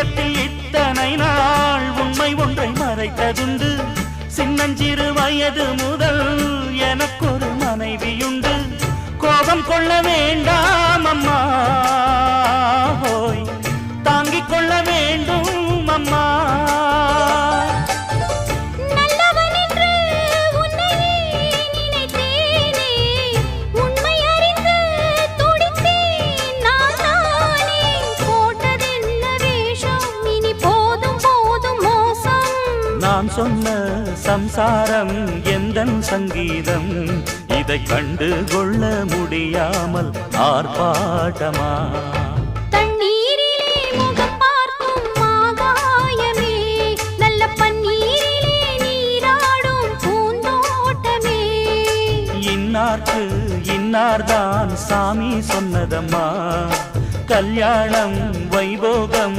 உன்னிடத்தில் இத்தனை நாள் உண்மை ஒன்றை மறைத்ததுண்டு. சின்னஞ்சிறு வயது முதல் எனக்கொரு மனைவியுண்டு. கோபம் கொள்ள வேண்டாம் அம்மா, தாங்கிக் கொள்ள வேண்டும் அம்மா. நான் சொன்ன சம்சாரம் எந்தன் சங்கீதம், இதை கண்டு கொள்ள முடியாமல் ஆர்ப்பாட்டமா? தண்ணீரிலே முகம் பார்க்கும் ஆகாயமே, நல்ல பன்னீரிலே நீராடும் பூந்தோட்டமே. இன்னார்க்கு இன்னார்தான் சாமி சொன்னதம்மா, கல்யாணம் வைபோகம்